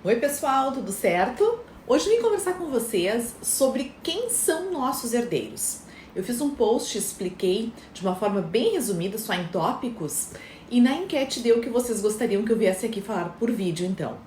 Oi pessoal, tudo certo? Hoje eu vim conversar com vocês sobre quem são nossos herdeiros. Eu fiz um post, expliquei de uma forma bem resumida, só em tópicos, e na enquete deu que vocês gostariam que eu viesse aqui falar por vídeo, então.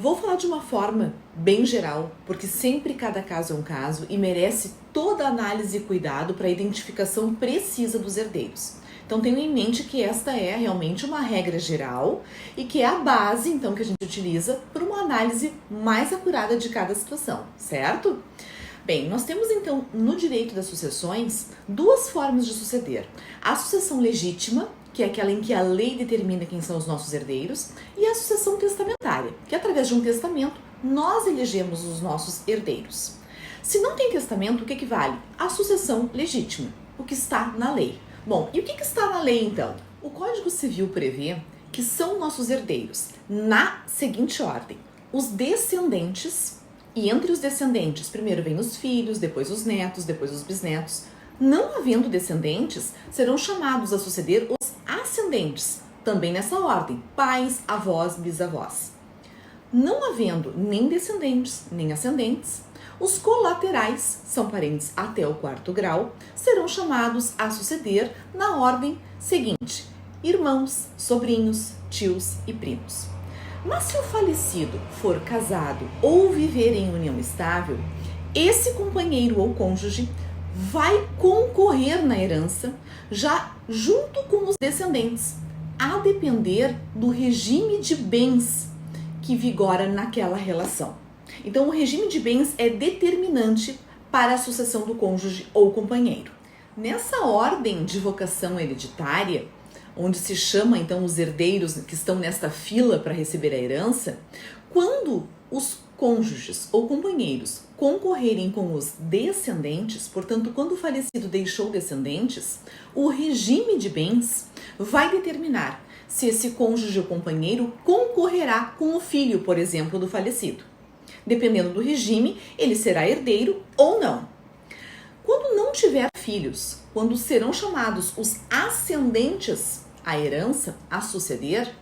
Vou falar de uma forma bem geral, porque sempre cada caso é um caso e merece toda a análise e cuidado para a identificação precisa dos herdeiros. Então tenham em mente que esta é realmente uma regra geral e que é a base, então, que a gente utiliza para uma análise mais acurada de cada situação, certo? Bem, nós temos então no direito das sucessões duas formas de suceder. A sucessão legítima, que é aquela em que a lei determina quem são os nossos herdeiros, e a sucessão testamentária, que através de um testamento nós elegemos os nossos herdeiros. Se não tem testamento, o que vale? A sucessão legítima, o que está na lei. Bom, e o que está na lei então? O Código Civil prevê que são nossos herdeiros na seguinte ordem: os descendentes, e entre os descendentes, primeiro vem os filhos, depois os netos, depois os bisnetos. Não havendo descendentes, serão chamados a suceder os ascendentes, também nessa ordem: pais, avós, bisavós. Não havendo nem descendentes, nem ascendentes, os colaterais, são parentes até o 4º grau, serão chamados a suceder na ordem seguinte: irmãos, sobrinhos, tios e primos. Mas se o falecido for casado ou viver em união estável, esse companheiro ou cônjuge vai concorrer na herança já junto com os descendentes, a depender do regime de bens que vigora naquela relação. Então, o regime de bens é determinante para a sucessão do cônjuge ou companheiro. Nessa ordem de vocação hereditária, onde se chama então os herdeiros que estão nesta fila para receber a herança, quando os cônjuges ou companheiros concorrerem com os descendentes, portanto, quando o falecido deixou descendentes, o regime de bens vai determinar se esse cônjuge ou companheiro concorrerá com o filho, por exemplo, do falecido. Dependendo do regime, ele será herdeiro ou não. Quando não tiver filhos, quando serão chamados os ascendentes à herança, a suceder,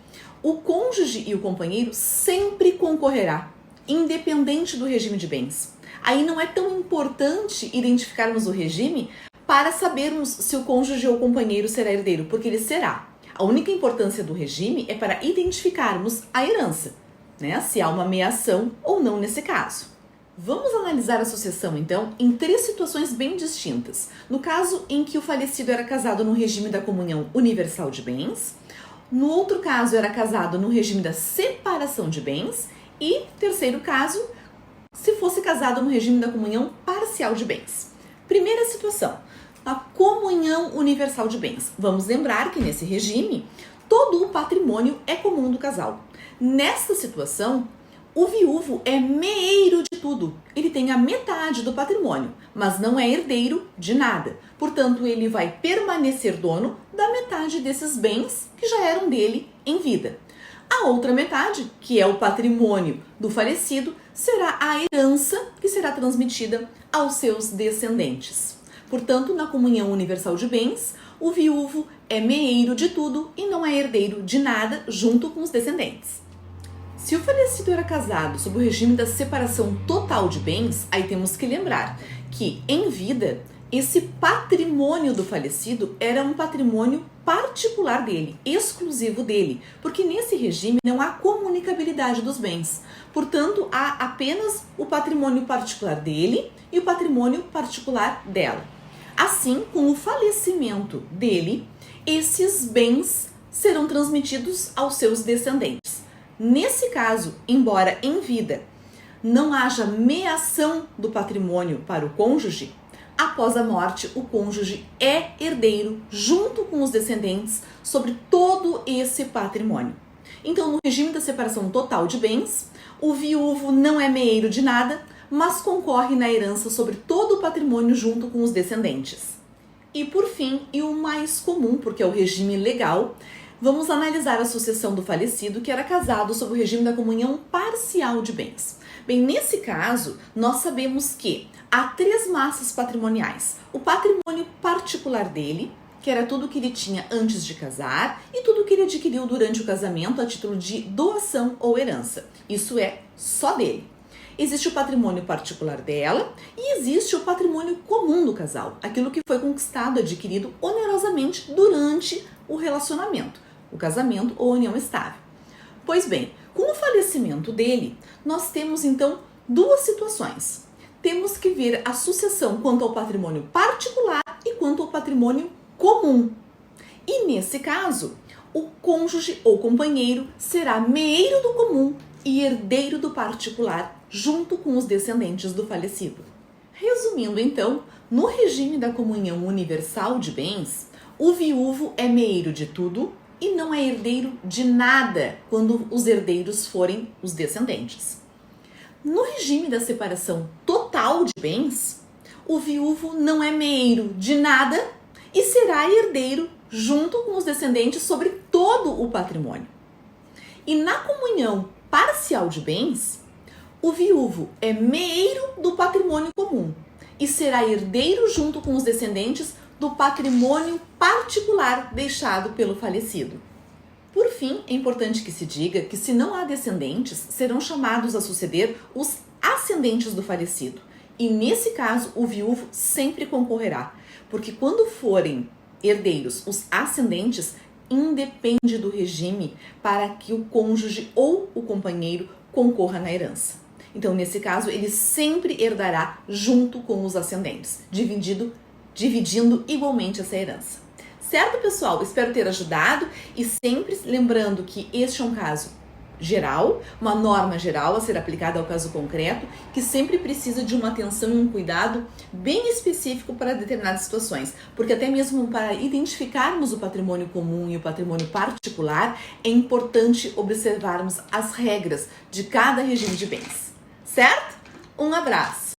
o cônjuge e o companheiro sempre concorrerá, independente do regime de bens. Aí não é tão importante identificarmos o regime para sabermos se o cônjuge ou o companheiro será herdeiro, porque ele será. A única importância do regime é para identificarmos a herança, se há uma meação ou não nesse caso. Vamos analisar a sucessão, então, em 3 situações bem distintas. No caso em que o falecido era casado no regime da comunhão universal de bens, no outro caso era casado no regime da separação de bens e, terceiro caso, se fosse casado no regime da comunhão parcial de bens. Primeira situação, a comunhão universal de bens. Vamos lembrar que nesse regime, todo o patrimônio é comum do casal. Nesta situação, o viúvo é meeiro de tudo. Ele tem a metade do patrimônio, mas não é herdeiro de nada. Portanto, ele vai permanecer dono da metade desses bens que já eram dele em vida. A outra metade, que é o patrimônio do falecido, será a herança que será transmitida aos seus descendentes. Portanto, na comunhão universal de bens, o viúvo é meeiro de tudo e não é herdeiro de nada junto com os descendentes. Se o falecido era casado sob o regime da separação total de bens, aí temos que lembrar que, em vida, esse patrimônio do falecido era um patrimônio particular dele, exclusivo dele, porque nesse regime não há comunicabilidade dos bens. Portanto, há apenas o patrimônio particular dele e o patrimônio particular dela. Assim, com o falecimento dele, esses bens serão transmitidos aos seus descendentes. Nesse caso, embora em vida não haja meação do patrimônio para o cônjuge, após a morte o cônjuge é herdeiro junto com os descendentes sobre todo esse patrimônio. Então, no regime da separação total de bens, o viúvo não é meeiro de nada, mas concorre na herança sobre todo o patrimônio junto com os descendentes. E por fim, e o mais comum, porque é o regime legal, vamos analisar a sucessão do falecido que era casado sob o regime da comunhão parcial de bens. Bem, nesse caso, nós sabemos que há 3 massas patrimoniais. O patrimônio particular dele, que era tudo que ele tinha antes de casar e tudo que ele adquiriu durante o casamento a título de doação ou herança. Isso é só dele. Existe o patrimônio particular dela e existe o patrimônio comum do casal, aquilo que foi conquistado, adquirido onerosamente durante o relacionamento, o casamento ou a união estável. Pois bem, com o falecimento dele, nós temos então duas situações. Temos que ver a sucessão quanto ao patrimônio particular e quanto ao patrimônio comum. E nesse caso, o cônjuge ou companheiro será meeiro do comum e herdeiro do particular, junto com os descendentes do falecido. Resumindo então, no regime da comunhão universal de bens, o viúvo é meeiro de tudo e não é herdeiro de nada quando os herdeiros forem os descendentes. No regime da separação total de bens, o viúvo não é meeiro de nada e será herdeiro junto com os descendentes sobre todo o patrimônio. E na comunhão parcial de bens, o viúvo é meeiro do patrimônio comum e será herdeiro junto com os descendentes do patrimônio particular deixado pelo falecido. Por fim, é importante que se diga que se não há descendentes, serão chamados a suceder os ascendentes do falecido. E nesse caso, o viúvo sempre concorrerá, porque quando forem herdeiros os ascendentes, independe do regime para que o cônjuge ou o companheiro concorra na herança. Então, nesse caso, ele sempre herdará junto com os ascendentes, dividindo igualmente essa herança. Certo, pessoal? Espero ter ajudado e sempre lembrando que este é um caso geral, uma norma geral a ser aplicada ao caso concreto, que sempre precisa de uma atenção e um cuidado bem específico para determinadas situações, porque até mesmo para identificarmos o patrimônio comum e o patrimônio particular, é importante observarmos as regras de cada regime de bens. Certo? Um abraço!